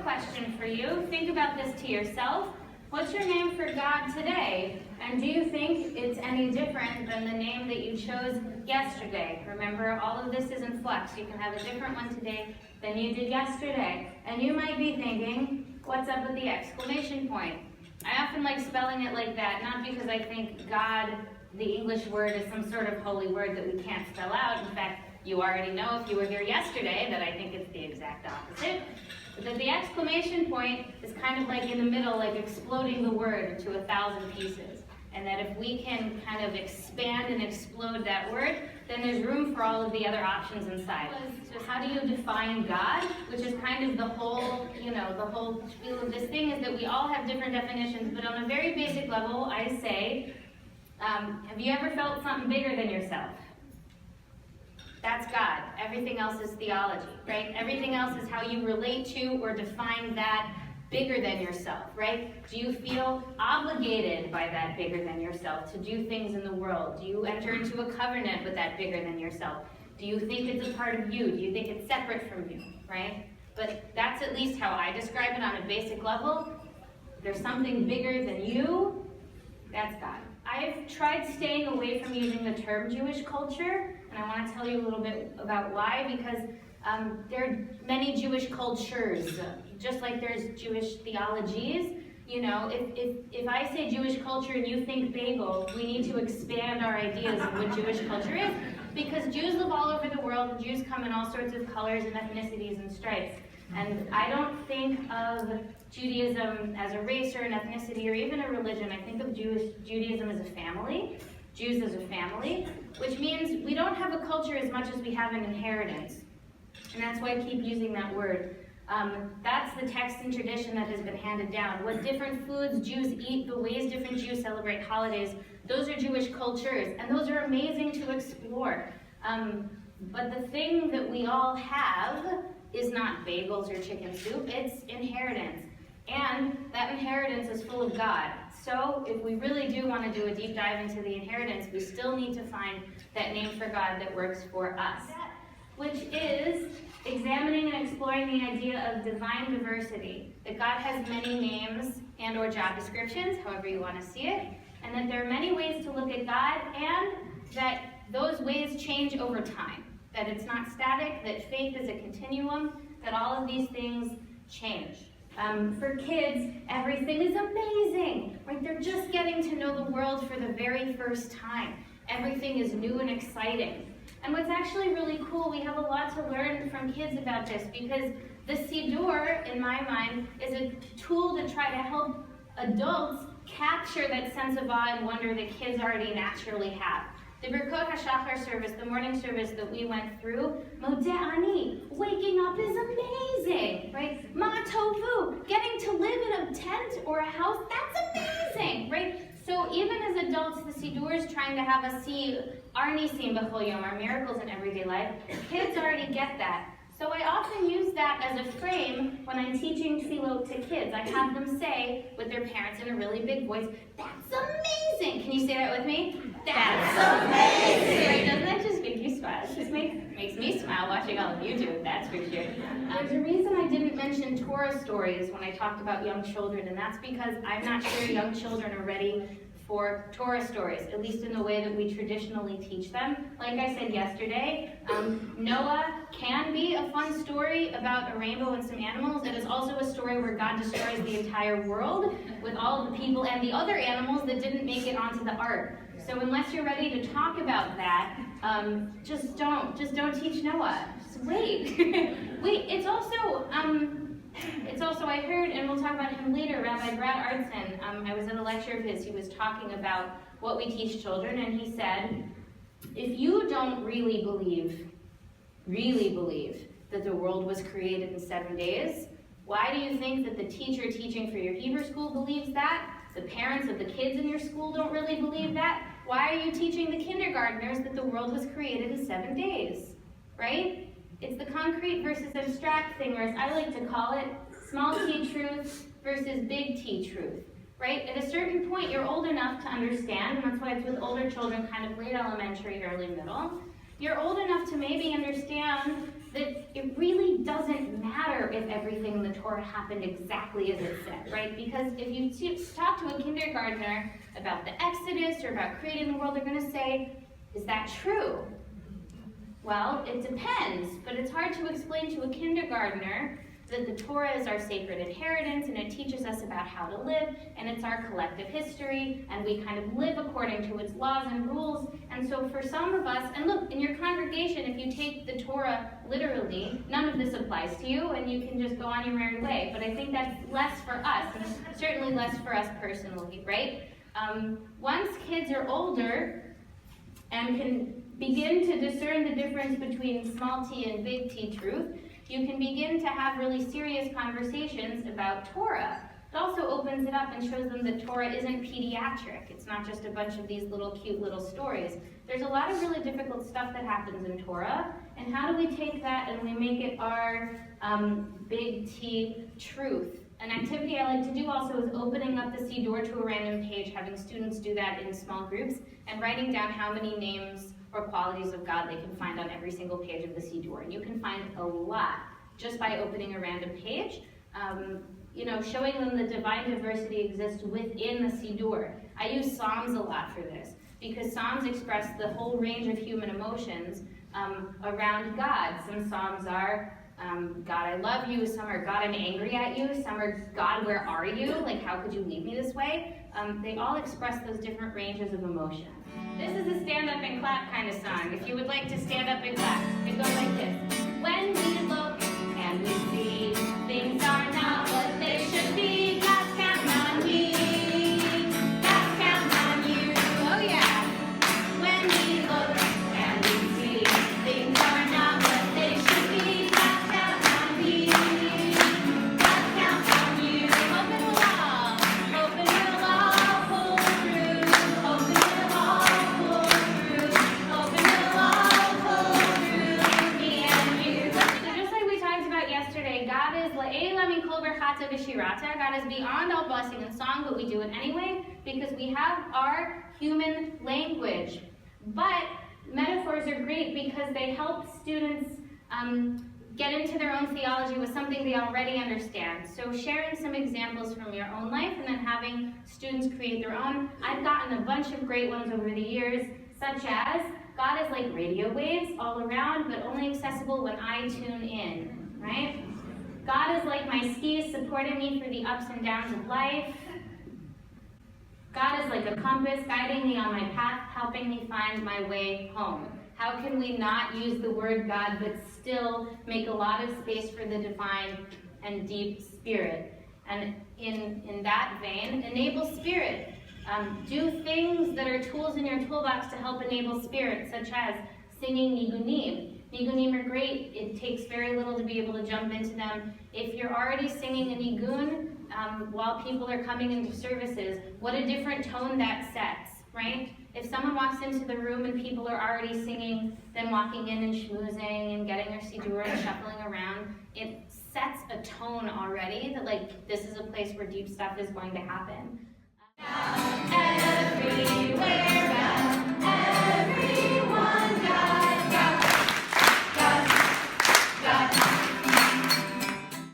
a question for you. Think about this to yourself. What's your name for God today? And do you think it's any different than the name that you chose yesterday? Remember, all of this is in flux. You can have a different one today than you did yesterday. And you might be thinking, what's up with the exclamation point? I often like spelling it like that, not because I think God, the English word, is some sort of holy word that we can't spell out. In fact, you already know if you were here yesterday that I think it's the exact opposite. But that the exclamation point is kind of like in the middle, like exploding the word into 1,000 pieces. And that if we can kind of expand and explode that word, then there's room for all of the other options inside. So how do you define God? Which is kind of the whole, the whole spiel of this thing, is that we all have different definitions, but on a very basic level, I say, have you ever felt something bigger than yourself? That's God. Everything else is theology, right? Everything else is how you relate to or define that bigger than yourself, right? Do you feel obligated by that bigger than yourself to do things in the world? Do you enter into a covenant with that bigger than yourself? Do you think it's a part of you? Do you think it's separate from you, right? But that's at least how I describe it on a basic level. There's something bigger than you. That's God. I've tried staying away from using the term Jewish culture, and I want to tell you a little bit about why, because there are many Jewish cultures, just like there's Jewish theologies. If I say Jewish culture and you think bagel, we need to expand our ideas of what Jewish culture is, because Jews live all over the world, and Jews come in all sorts of colors and ethnicities and stripes. And I don't think of Judaism as a race or an ethnicity or even a religion. I think of Judaism as a family, Jews as a family, which means we don't have a culture as much as we have an inheritance. And that's why I keep using that word. That's the text and tradition that has been handed down. What different foods Jews eat, the ways different Jews celebrate holidays, those are Jewish cultures, and those are amazing to explore. But the thing that we all have is not bagels or chicken soup, it's inheritance. And that inheritance is full of God. So if we really do want to do a deep dive into the inheritance, we still need to find that name for God that works for us, which is examining and exploring the idea of divine diversity, that God has many names and or job descriptions, however you want to see it, and that there are many ways to look at God, and that those ways change over time, that it's not static, that faith is a continuum, that all of these things change. For kids, everything is amazing, right? They're just getting to know the world for the very first time. Everything is new and exciting. And what's actually really cool, we have a lot to learn from kids about this, because the Siddur, in my mind, is a tool to try to help adults capture that sense of awe and wonder that kids already naturally have. The Birkot HaShachar service, the morning service that we went through, Modeh Ani, waking up is amazing, right? Ma Tovu, getting to live in a tent or a house, that's amazing, right? So even as adults, the Siddur is trying to have us see our nisim b'chol yom, our miracles in everyday life. Kids already get that. So I often use that as a frame when I'm teaching tefillot to kids. I have them say with their parents in a really big voice, "That's amazing!" Can you say that with me? That's amazing! Right? Doesn't that just make you smile? It just makes me smile watching all of you do it, that's for sure. There's a reason I didn't mention Torah stories when I talked about young children, and that's because I'm not sure young children are ready for Torah stories, at least in the way that we traditionally teach them. Like I said yesterday, Noah can be a fun story about a rainbow and some animals. It is also a story where God destroys the entire world with all of the people and the other animals that didn't make it onto the ark. So unless you're ready to talk about that, just don't teach Noah. Just wait. Wait, it's also, I heard, and we'll talk about him later, Rabbi Brad Artson, I was in a lecture of his, he was talking about what we teach children, and he said, if you don't really believe that the world was created in 7 days, why do you think that the teacher teaching for your Hebrew school believes that? The parents of the kids in your school don't really believe that? Why are you teaching the kindergartners that the world was created in 7 days, right? It's the concrete versus abstract thing, or as I like to call it, small t truth versus big T truth, right? At a certain point, you're old enough to understand, and that's why it's with older children, kind of late elementary, early middle. You're old enough to maybe understand that it really doesn't matter if everything in the Torah happened exactly as it said, right? Because if you talk to a kindergartner about the Exodus or about creating the world, they're going to say, is that true? Well, it depends, but it's hard to explain to a kindergartner that the Torah is our sacred inheritance, and it teaches us about how to live, and it's our collective history, and we kind of live according to its laws and rules. And so for some of us, and look, in your congregation, if you take the Torah literally, none of this applies to you, and you can just go on your merry way. But I think that's less for us, and certainly less for us personally, right? Once kids are older and can begin to discern the difference between small t and big T truth, you can begin to have really serious conversations about Torah. It also opens it up and shows them that Torah isn't pediatric. It's not just a bunch of these little cute little stories. There's a lot of really difficult stuff that happens in Torah, and how do we take that and we make it our big T truth? An activity I like to do also is opening up the Siddur to a random page, having students do that in small groups, and writing down how many names or qualities of God they can find on every single page of the Siddur. And you can find a lot just by opening a random page. Showing them the divine diversity exists within the Siddur. I use Psalms a lot for this, because Psalms express the whole range of human emotions around God. Some Psalms are, God, I love you. Some are, God, I'm angry at you. Some are, God, where are you? Like, how could you leave me this way? They all express those different ranges of emotion. This is a stand up and clap kind of song. If you would like to stand up and clap, it goes like this. When we look and we see things are not what they should be, God's counting on me. God's counting on you. Oh yeah. When we look and we see things are not what they should be, God's counting on me. God's counting on you. Open the wall. Open the wall. Pull through. Open the wall. Pull through. Open the wall. Pull through. Me and you. So just like we talked about yesterday, God is God is beyond all blessing and song, but we do it anyway because we have our human language. But metaphors are great because they help students get into their own theology with something they already understand. So sharing some examples from your own life and then having students create their own. I've gotten a bunch of great ones over the years, such as God is like radio waves all around, but only accessible when I tune in, right? God is like my skis supporting me through the ups and downs of life. God is like a compass guiding me on my path, helping me find my way home. How can we not use the word God but still make a lot of space for the divine and deep spirit? And in that vein, enable spirit. Do things that are tools in your toolbox to help enable spirit, such as singing nigunim. Nigunim are great. It takes very little to be able to jump into them. If you're already singing a nigun while people are coming into services, what a different tone that sets, right? If someone walks into the room and people are already singing, then walking in and schmoozing and getting their siddur and shuffling around, it sets a tone already that, like, this is a place where deep stuff is going to happen. Everywhere.